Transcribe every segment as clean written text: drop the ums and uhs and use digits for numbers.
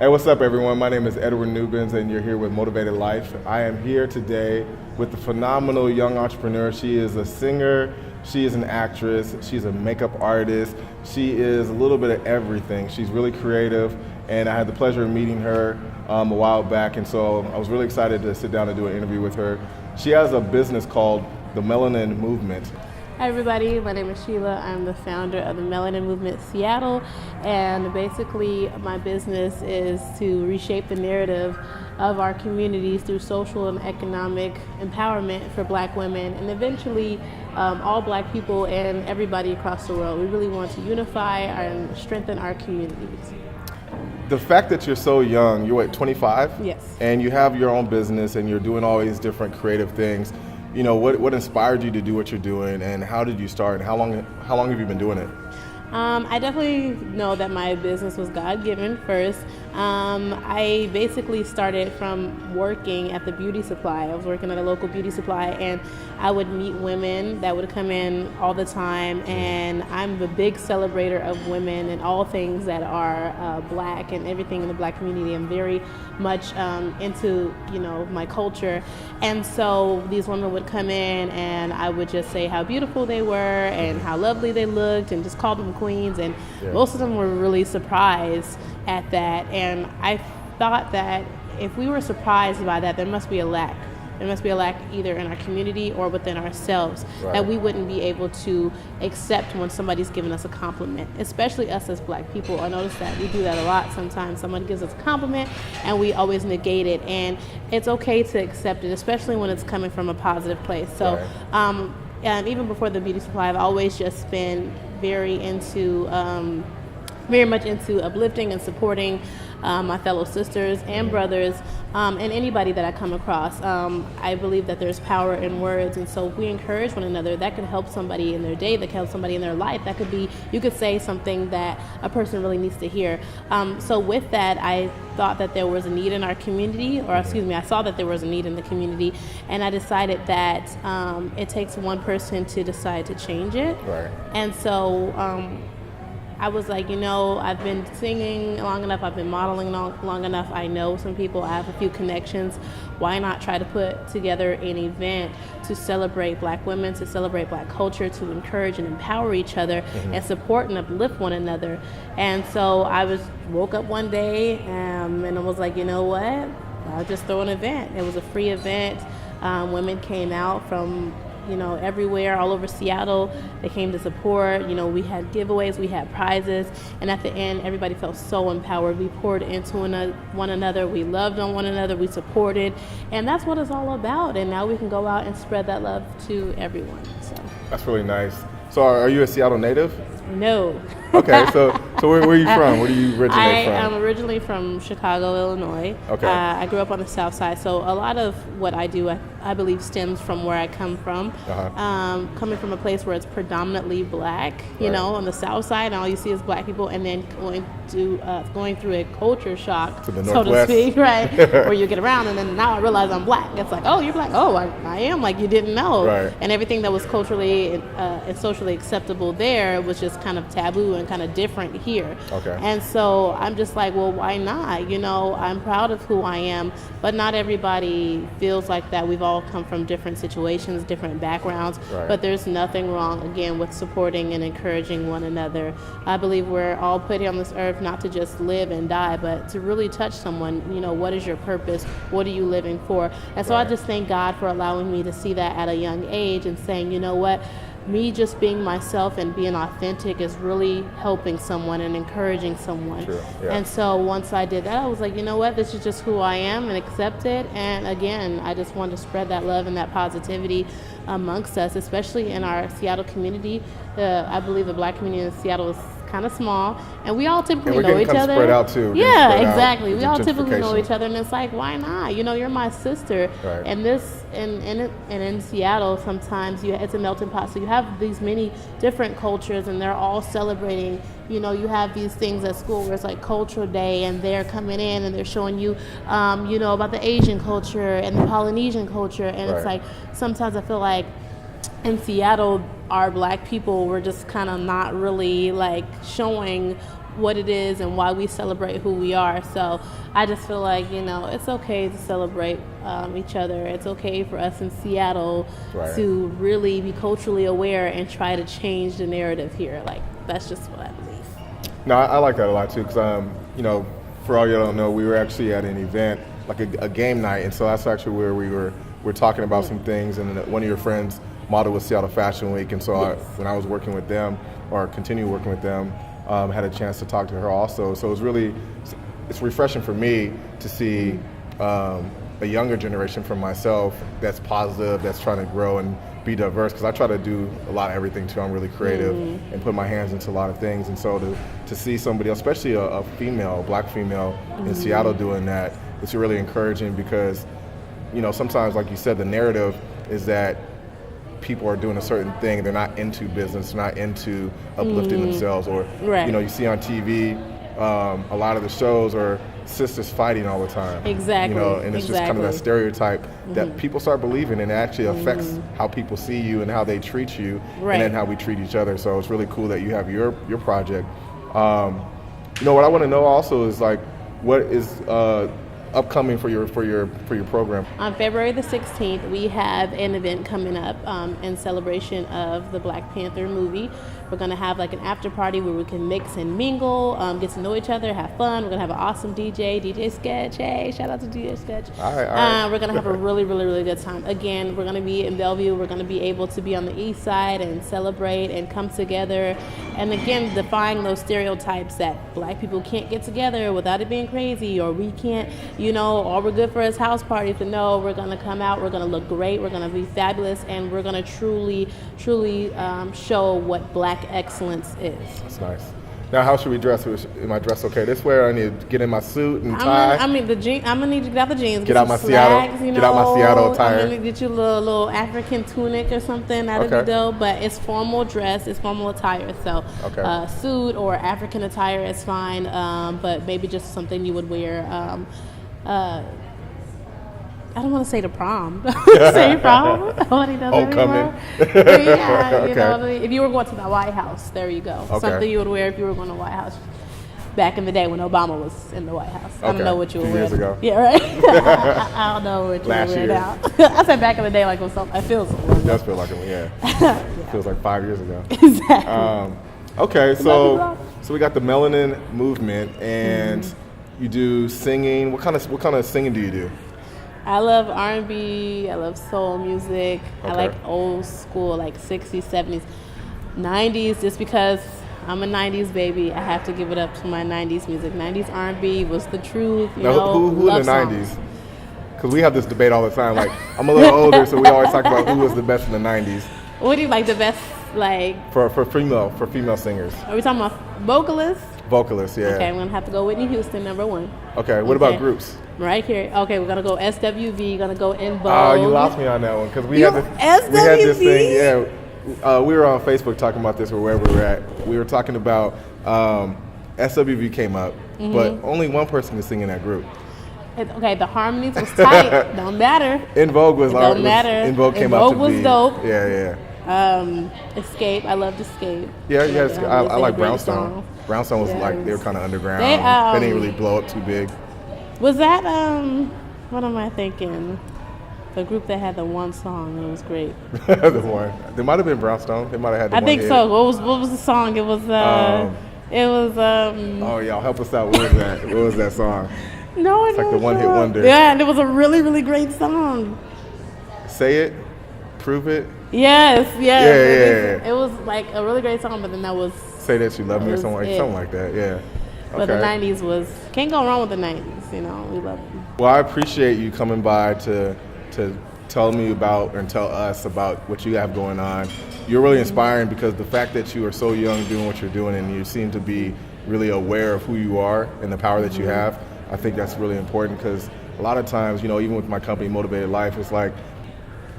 Hey, what's up, everyone? My name is Edward Newbins, and you're here with Motivated Life. I am here today with the phenomenal young entrepreneur. She is a singer, she is an actress, she's a makeup artist, she is a little bit of everything. She's really creative, and I had the pleasure of meeting her a while back, and so I was really excited to sit down and do an interview with her. She has a business called the Melanin Movement. Hi everybody, my name is Sheila. I'm the founder of the Melanin Movement Seattle, and basically my business is to reshape the narrative of our communities through social and economic empowerment for Black women and eventually all Black people and everybody across the world. We really want to unify and strengthen our communities. The fact that you're so young, you're what, 25? Yes. And you have your own business and you're doing all these different creative things. You know, what inspired you to do what you're doing, and how did you start, and how long have you been doing it? I definitely know that my business was God-given first. I basically started from working at the beauty supply. I was working at a local beauty supply, and I would meet women that would come in all the time, and I'm a big celebrator of women and all things that are Black and everything in the Black community. I'm very much into, my culture, and so these women would come in, and I would just say how beautiful they were and how lovely they looked, and just call them queens, and most of them were really surprised at that. And I thought that if we were surprised by that, there must be a lack. There must be a lack either in our community or within ourselves, that we wouldn't be able to accept when somebody's giving us a compliment, especially us as Black people. I notice that we do that a lot sometimes. Someone gives us a compliment and we always negate it, and it's okay to accept it, especially when it's coming from a positive place. So and even before the beauty supply, I've always just been very much into uplifting and supporting my fellow sisters and brothers, and anybody that I come across. I believe that there's power in words, and so if we encourage one another, that could help somebody in their day, that could help somebody in their life. That could be, you could say something that a person really needs to hear. So with that, I thought that there was a need in our community, I saw that there was a need in the community, and I decided that it takes one person to decide to change it. Right. And so I was like, I've been singing long enough, I've been modeling long enough, I know some people, I have a few connections. Why not try to put together an event to celebrate Black women, to celebrate Black culture, to encourage and empower each other and support and uplift one another? And so I woke up one day and I was like, you know what? I'll just throw an event. It was a free event. Women came out from everywhere, all over Seattle. They came to support. We had giveaways, we had prizes, and at the end, everybody felt so empowered. We poured into one another, we loved on one another, we supported, and that's what it's all about. And now we can go out and spread that love to everyone. So that's really nice. So are you a Seattle native? No. Okay, so where are you from? Where do you originate from? I am originally from Chicago, Illinois. Okay. I grew up on the South Side, so a lot of what I do, I believe, stems from where I come from. Coming from a place where it's predominantly Black, on the South Side, and all you see is Black people, and then going through a culture shock, to the so Northwest. to speak, right? Where you get around, and then now I realize I'm Black. It's like, oh, you're Black. Oh, I am, like you didn't know. Right. And everything that was culturally and socially acceptable there was just kind of taboo and kind of different here. Okay. And so I'm just like, well, why not? I'm proud of who I am, but not everybody feels like that. We've all come from different situations, different backgrounds, but there's nothing wrong, again, with supporting and encouraging one another. I believe we're all put here on this earth not to just live and die, but to really touch someone. What is your purpose? What are you living for? And so I just thank God for allowing me to see that at a young age and saying, you know what? Me just being myself and being authentic is really helping someone and encouraging someone. True. Yeah. And so once I did that, I was like, you know what, this is just who I am, and accept it. And again, I just wanted to spread that love and that positivity amongst us, especially in our Seattle community. I believe the Black community in Seattle is kind of small, and we all typically know each other. Spread out too. Yeah, exactly. We all typically know each other, and it's like, why not? You're my sister. Right. And in Seattle, sometimes it's a melting pot. So you have these many different cultures, and they're all celebrating. You have these things at school where it's like Cultural Day, and they're coming in and they're showing you, about the Asian culture and the Polynesian culture, and it's like sometimes I feel like in Seattle, our Black people were just kind of not really like showing what it is and why we celebrate who we are. So I just feel like, it's okay to celebrate each other. It's okay for us in Seattle to really be culturally aware and try to change the narrative here. Like, that's just what I believe. No, I like that a lot too, because for all you don't know, we were actually at an event, like a game night, and so that's actually where we're talking about some things, and one of your friends modeled with Seattle Fashion Week, and so when I was working with them, or continue working with them, had a chance to talk to her also. So it's refreshing for me to see a younger generation from myself that's positive, that's trying to grow and be diverse, because I try to do a lot of everything too. I'm really creative and put my hands into a lot of things, and so to see somebody, especially a black female in Seattle doing that, it's really encouraging, because sometimes, like you said, the narrative is that people are doing a certain thing, they're not into business, not into uplifting themselves, or you see on TV a lot of the shows are sisters fighting all the time. Exactly. And it's just kind of that stereotype that people start believing, and it actually affects how people see you and how they treat you, and then how we treat each other. So it's really cool that you have your project. What I want to know also is, like, what is upcoming for your program? On February the 16th, we have an event coming up in celebration of the Black Panther movie. We're going to have like an after party where we can mix and mingle, get to know each other, have fun. We're going to have an awesome DJ Sketch. Hey, shout out to DJ Sketch. All right. We're going to have a really, really, really good time. Again, we're going to be in Bellevue. We're going to be able to be on the east side and celebrate and come together. And again, defying those stereotypes that black people can't get together without it being crazy, or we can't, all we're good for is house parties. But no, we're going to come out, we're going to look great, we're going to be fabulous, and we're going to truly show what black excellence is. That's nice. Now, how should we dress? Am I dressed okay this way, or I need to get in my suit and tie? I'm gonna need you to get out the jeans, get out my slacks, Seattle, get out my Seattle attire. I'm gonna get you a little African tunic or something. That'd be dope. But it's formal dress, it's formal attire. So suit or African attire is fine. But maybe just something you would wear. I don't want to say to prom. Say prom. Nobody does Homecoming. If you were going to the White House, there you go. Okay. Something you would wear if you were going to the White House. Back in the day when Obama was in the White House. I don't know what you would wear. 2 years ago. Yeah, right? I don't know what you would wear now. I said back in the day like it was something. It feels so long. It does feel like it, It feels like 5 years ago. Exactly. Okay, so we got the Melanin Movement, and you do singing. What kind of singing do you do? I love R&B, I love soul music, I like old school, like 60s, 70s, 90s, just because I'm a 90s baby. I have to give it up to my 90s music. 90s R&B was the truth, who in the 90s? Because we have this debate all the time. Like, I'm a little older, so we always talk about who was the best in the 90s. What do you like the best, like? For female singers. Are we talking about vocalists? Vocalists, yeah. Okay, I'm going to have to go Whitney Houston, number one. Okay, what about groups? Right here. Okay, we're going to go SWV, going to go In Vogue. Oh, you lost me on that one, because we had this thing, yeah. We were on Facebook talking about this, or wherever we were at. We were talking about SWV came up, but only one person could sing in that group. Okay, the harmonies was tight. Don't matter. In Vogue was don't matter. In Vogue came out to be. was dope. Yeah. Escape. I loved Escape. Yeah. I like Brownstone. Brownstone was like, they were kind of underground. They didn't really blow up too big. Was that what am I thinking? The group that had the one song, it was great. The one. They might have been Brownstone. They might have had the one. I think hit. So. What was the song? It was oh, y'all help us out. What was that? What was that song? No, it's like the one hit wonder. Yeah, and it was a really, really great song. Say It, Prove It. Yes. Yeah. It was like a really great song, but then that was Say That You Love Me or something like that. Yeah. But the 90s can't go wrong with the 90s. We love it. Well, I appreciate you coming by to tell me about and tell us about what you have going on. You're really inspiring, because the fact that you are so young doing what you're doing, and you seem to be really aware of who you are and the power that you have, I think that's really important, because a lot of times, even with my company, Motivated Life, it's like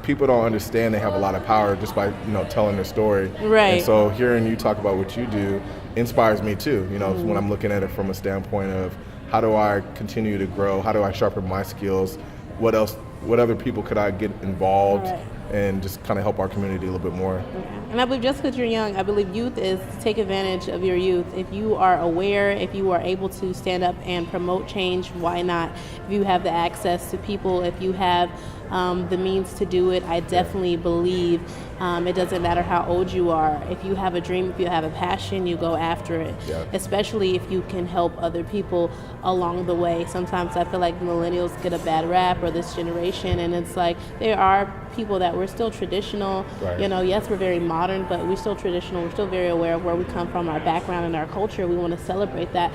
people don't understand they have a lot of power just by, telling their story. Right. And so hearing you talk about what you do inspires me too, when I'm looking at it from a standpoint of how do I continue to grow? How do I sharpen my skills? What other people could I get involved and just kind of help our community a little bit more. And I believe just because you're young, I believe youth is to take advantage of your youth. If you are aware, if you are able to stand up and promote change, why not? If you have the access to people, if you have the means to do it, I definitely believe it doesn't matter how old you are. If you have a dream, if you have a passion, you go after it. Yeah. Especially if you can help other people along the way. Sometimes I feel like millennials get a bad rap, or this generation, and it's like there are people that we're still traditional. Right. You know, yes, we're very modern, but we're still traditional. We're still very aware of where we come from, our background and our culture. We want to celebrate that.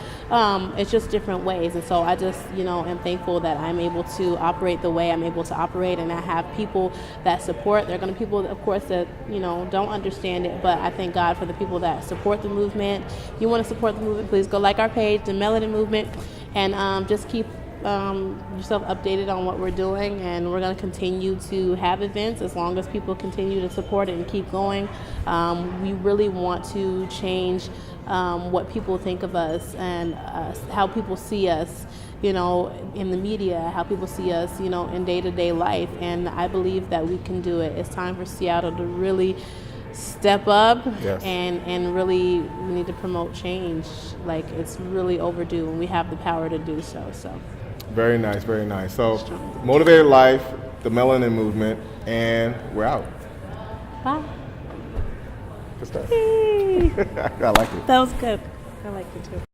It's just different ways. And so I just, am thankful that I'm able to operate the way I'm able to operate, and I have people that support. There are going to be people, of course, that, don't understand it, but I thank God for the people that support the movement. If you want to support the movement, please go like our page, the Melanin Movement, and just keep yourself updated on what we're doing, and we're going to continue to have events as long as people continue to support it and keep going. We really want to change what people think of us, and how people see us, in the media, how people see us, in day-to-day life, and I believe that we can do it. It's time for Seattle to really step up. Yes. and really we need to promote change. Like, it's really overdue, and we have the power to do so. Very nice, very nice. So, Motivated Life, the Melanin Movement, and we're out. Bye. Good stuff. I like it. That was good. I liked it too.